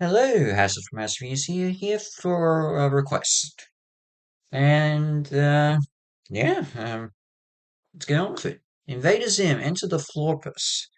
Hello, House of Masterpiece here for a request. And, yeah, let's get on with it. Invader Zim, Enter the Florpus,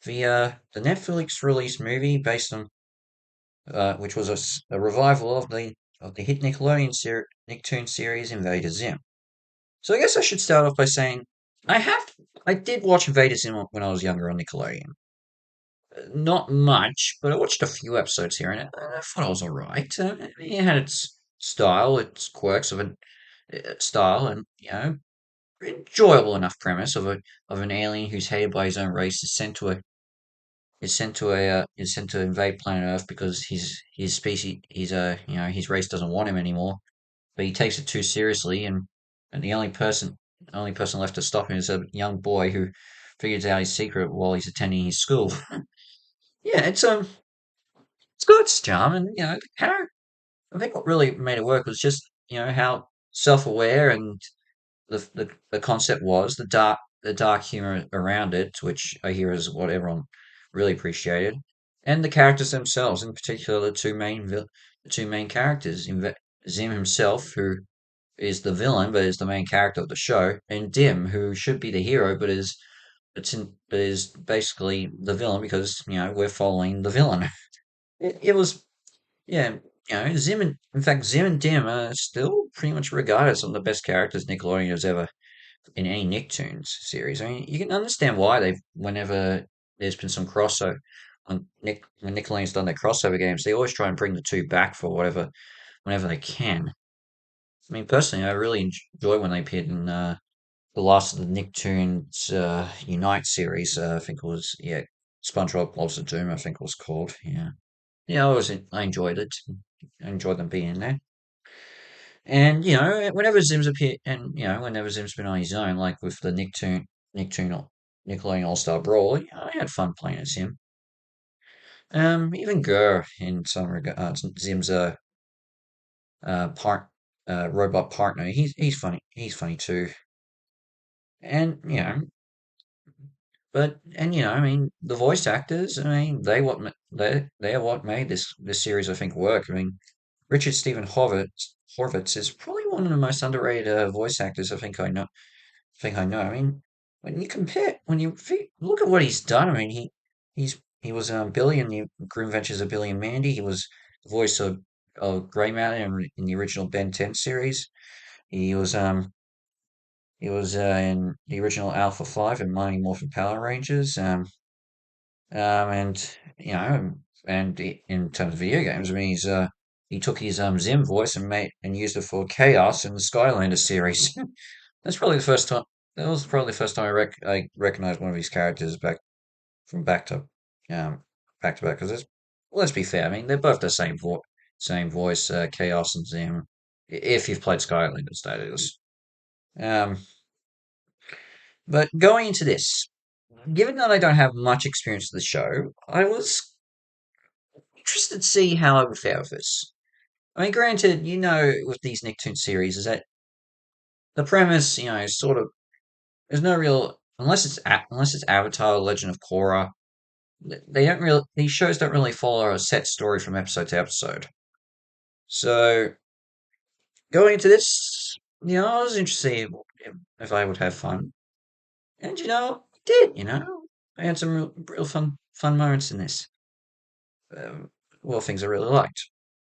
the Netflix released movie based on, which was a revival of the hit Nicktoon series Invader Zim. So I guess I should start off by saying I have, I did watch Invader Zim when I was younger on Nickelodeon. Not much, but I watched a few episodes here, and I thought it was all right. It had its style, its quirks of a style, and enjoyable enough premise of an alien who's hated by his own race is sent to invade planet Earth because his species his race doesn't want him anymore. But he takes it too seriously, and the only person left to stop him is a young boy who figures out his secret while he's attending his school. Yeah, it's got its charm, and how I think what really made it work was just how self-aware and the concept was the dark humor around it, which I hear is what everyone really appreciated, and the characters themselves, in particular the two main characters, Zim himself, who is the villain but is the main character of the show, and Dim, who should be the hero but is basically the villain because we're following the villain. It was yeah, in fact, Zim and Dim are still pretty much regarded as some of the best characters Nickelodeon has ever in any Nicktoons series. I mean, you can understand why whenever there's been some crossover, when Nickelodeon's done their crossover games, they always try and bring the two back for whenever they can. I mean, personally, I really enjoy when they appeared in the last of the Nicktoons Unite series. I think it was, SpongeBob Loves the Doom, I think it was called. Yeah. Yeah, I enjoyed it. I enjoyed them being there. And whenever Zim's been on his own, like with the Nicktoon Nickelodeon All Star Brawl, I had fun playing as him. Even Gurr in some regards, Zim's part robot partner. He's funny. He's funny too. And I mean, the voice actors. I mean, they are what made this series I think work. I mean, Richard Stephen Horvitz is probably one of the most underrated voice actors I think I know. I mean, when look at what he's done. I mean, he was Billy in the Grim Adventures of Billy and Mandy. He was the voice of Grey Matter in the original Ben 10 series. He was um in the original Alpha 5 and Mighty Morphin Power Rangers. And in terms of video games, I mean, he took his Zim voice and used it for Chaos in the Skylander series. That's probably the first time. That was probably the first time I recognized one of his characters from um back to back. Because let's be fair. I mean, they're both the same voice, Chaos and Zim. If you've played Skylanders, that is. Um, but going into this, given that I don't have much experience with the show, I was interested to see how I would fare with this. I mean, granted, with these Nicktoon series, is that the premise, is sort of there's no real unless it's Avatar: Legend of Korra. They don't really these shows don't really follow a set story from episode to episode. So going into this, I was interested if I would have fun, and I did. I had some real fun moments in this. Well, things I really liked.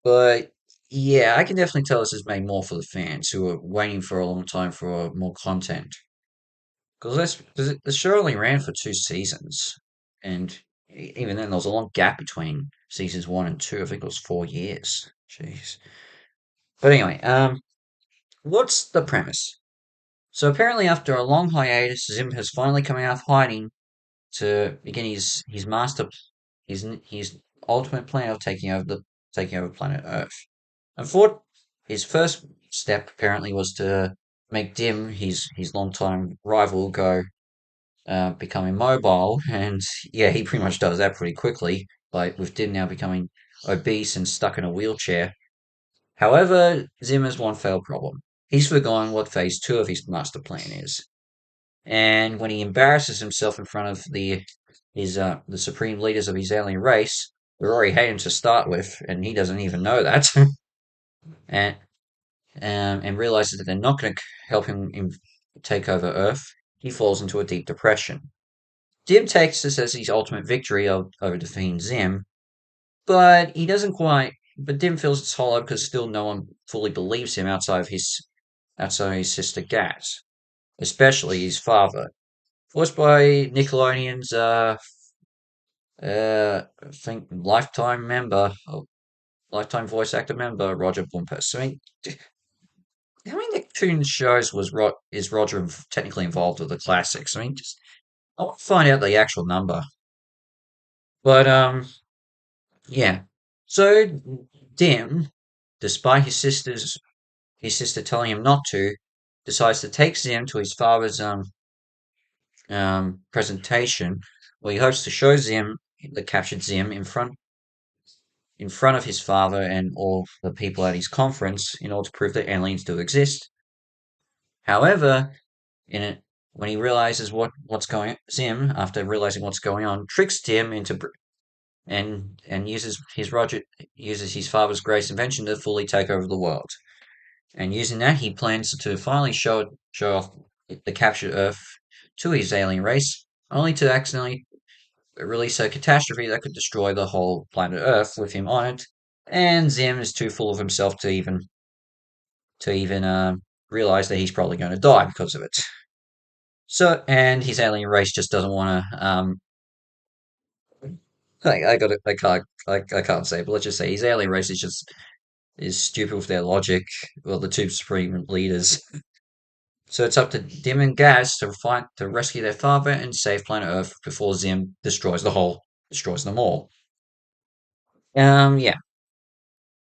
But yeah, I can definitely tell this is made more for the fans who are waiting for a long time for more content. Because the show only ran for 2 seasons, and even then there was a long gap between seasons 1 and 2. I think it was 4 years. Jeez. But anyway, what's the premise? So apparently, after a long hiatus, Zim has finally come out of hiding to begin his ultimate plan of taking over planet Earth. And for his first step apparently was to make Dim, his longtime rival, become immobile, and yeah, he pretty much does that pretty quickly, like with Dim now becoming obese and stuck in a wheelchair. However, Zim has one failed problem. He's forgotten what phase 2 of his master plan is. And when he embarrasses himself in front of the supreme leaders of his alien race, already hate him to start with, and he doesn't even know that, and and realizes that they're not going to help him take over Earth. He falls into a deep depression. Dim takes this as his ultimate victory over defeating Zim, but he doesn't quite. But Dim feels it's hollow because still no one fully believes him outside of his sister Gaz, especially his father, voiced by Nickelodeon's I think lifetime voice actor member Roger Bumpus. I mean, how many Nicktoons shows is Roger technically involved with the classics? I mean, just I want to find out the actual number. But yeah. So Dim, despite his sister telling him not to, decides to take Zim to his father's presentation, where he hopes to show Zim the captured Zim in front of his father and all the people at his conference in order to prove that aliens do exist. However, in it, when he realizes what's going, Zim, after realizing what's going on, tricks Tim into and uses his father's greatest invention to fully take over the world. And using that, he plans to finally show off the captured Earth to his alien race, only to accidentally release a catastrophe that could destroy the whole planet Earth with him on it. And Zim is too full of himself to even realize that he's probably going to die because of it. So, and his alien race just doesn't want to. I got it. I can't say, but let's just say his alien race is stupid with their logic. Well, the two supreme leaders. So it's up to Dim and Gaz to rescue their father and save planet Earth before Zim destroys them all. Yeah.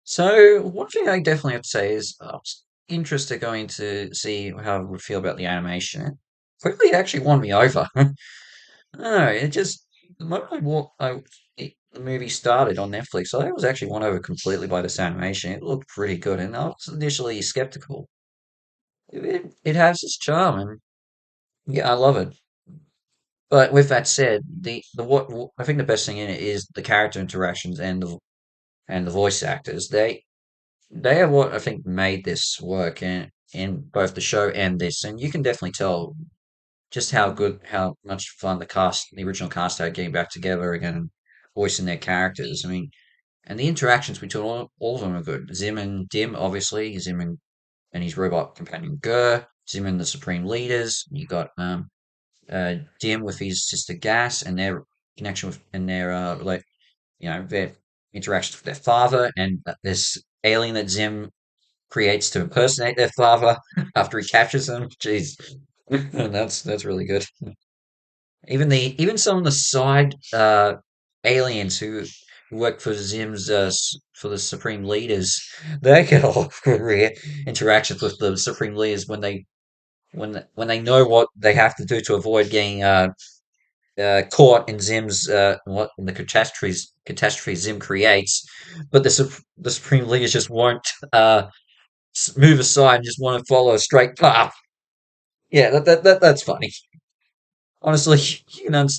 So one thing I definitely have to say is I was interested going to see how I would feel about the animation. Quickly, it actually won me over. I don't know, it just the moment the movie started on Netflix, I was actually won over completely by this animation. It looked pretty good, and I was initially skeptical. It has its charm, and yeah, I love it. But with that said, the what I think the best thing in it is the character interactions and the voice actors. They are what I think made this work in both the show and this, and you can definitely tell just how much fun the original cast had getting back together again and voicing their characters. I mean, and the interactions between all of them are good. Zim and Dim, obviously, and his robot companion Gur, Zim and the Supreme Leaders. You got Dim with his sister Gas and their connection with and their their interactions with their father, and this alien that Zim creates to impersonate their father after he captures them. Jeez, that's really good. Even some of the side aliens who work for Zim's for the Supreme Leaders, they get a lot of good interactions with the Supreme Leaders when they know what they have to do to avoid getting caught in Zim's what in the catastrophe Zim creates, but the Supreme Leaders just won't move aside and just want to follow a straight path. Yeah, that's funny. Honestly,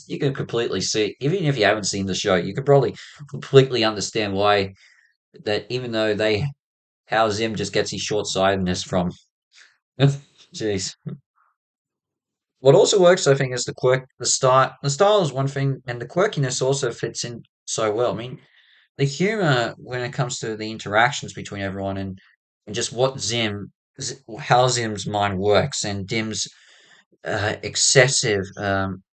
you can completely see, even if you haven't seen the show, you can probably completely understand why that even though how Zim just gets his short-sightedness from. Jeez. What also works, I think, is the quirk, the style. The style is one thing, and the quirkiness also fits in so well. I mean, the humor when it comes to the interactions between everyone and just how Zim's mind works, and Dim's excessive um,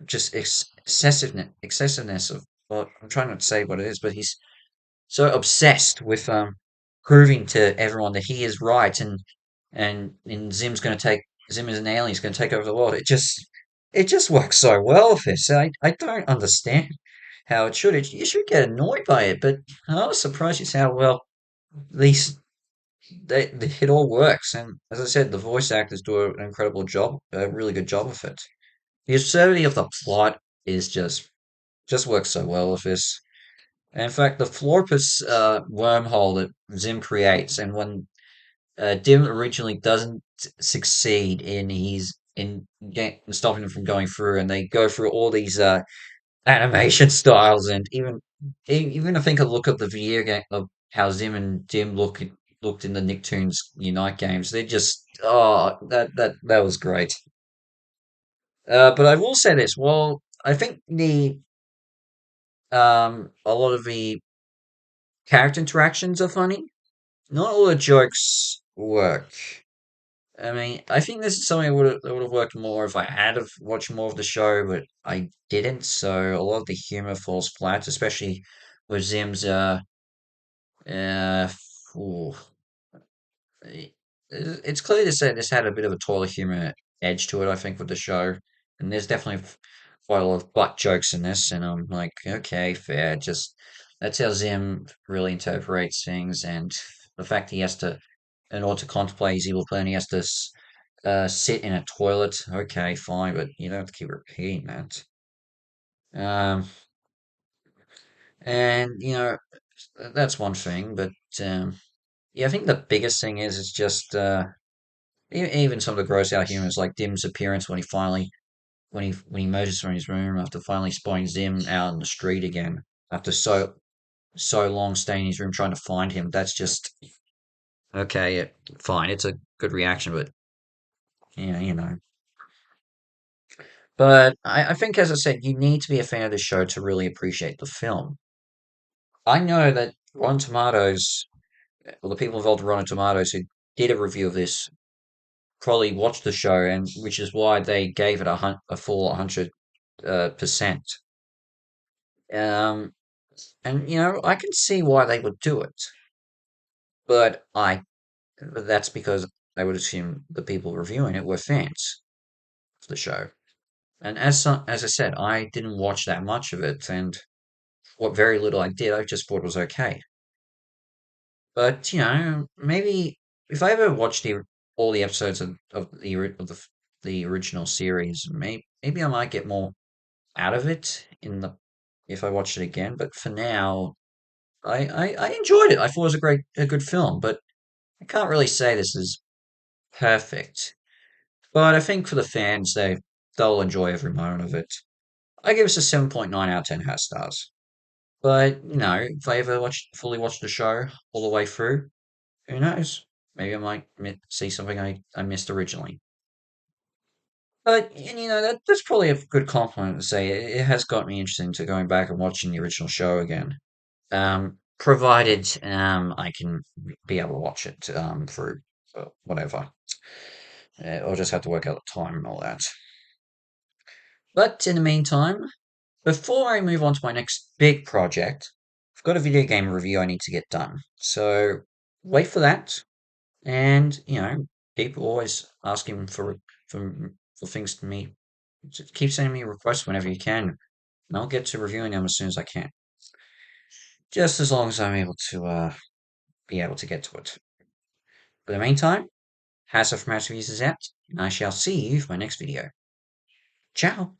just excessiveness of well, I'm trying not to say what it is, but he's so obsessed with proving to everyone that he is right, and Zim is an alien. He's going to take over the world. It just works so well with this. I don't understand how it should. You should get annoyed by it, but I was surprised at how well these it all works. And as I said, the voice actors do an incredible job, a really good job of it. The absurdity of the plot is just works so well with this. And in fact, the Florpus wormhole that Zim creates, and when Dim originally doesn't succeed in stopping him from going through, and they go through all these animation styles, and even I think a look at the video game of how Zim and Dim looked in the Nicktoons Unite games. They're just that was great. But I will say this: well, I think the a lot of the character interactions are funny. Not all the jokes work. I mean, I think this is something that would have worked more if I had have watched more of the show, but I didn't. So a lot of the humor falls flat, especially with Zim's uh, ooh, it- it's clear to say this had a bit of a toilet humor edge to it. I think with the show, and there's definitely quite a lot of butt jokes in this, and I'm like, okay, fair. Just that's how Zim really interprets things, and the fact he has to, in order to contemplate his evil plan, he has to sit in a toilet. Okay, fine, but you don't have to keep repeating that. Um, and that's one thing, but yeah, I think the biggest thing is it's just even some of the gross out humor is like Dim's appearance when he emerges from his room after finally spotting Zim out in the street again after so long staying in his room trying to find him. That's just okay. Fine, it's a good reaction, but yeah, But I think, as I said, you need to be a fan of the show to really appreciate the film. I know that Rotten Tomatoes, or the people involved in Rotten Tomatoes who did a review of this, probably watched the show, and which is why they gave it a full 100%. Um, and I can see why they would do it, but that's because I would assume the people reviewing it were fans of the show. And as I said, I didn't watch that much of it, and what very little I did, I just thought it was okay. But maybe if I ever watched all the episodes of the original series, maybe I might get more out of it in the if I watched it again. But for now, I enjoyed it. I thought it was a good film, but I can't really say this is perfect. But I think for the fans, they'll enjoy every moment of it. I give us a 7.9 out of 10 hat stars. But if I ever fully watch the show all the way through, who knows? Maybe I might see something I missed originally. But and, that's probably a good compliment to say. It has got me interested into going back and watching the original show again. Provided I can be able to watch it through whatever. I'll just have to work out the time and all that. But in the meantime, before I move on to my next big project, I've got a video game review I need to get done. So wait for that. And people always asking for things to me. Just keep sending me requests whenever you can, and I'll get to reviewing them as soon as I can. Just as long as I'm able to be able to get to it. But in the meantime, House of Mouse Reviews is out, and I shall see you for my next video. Ciao.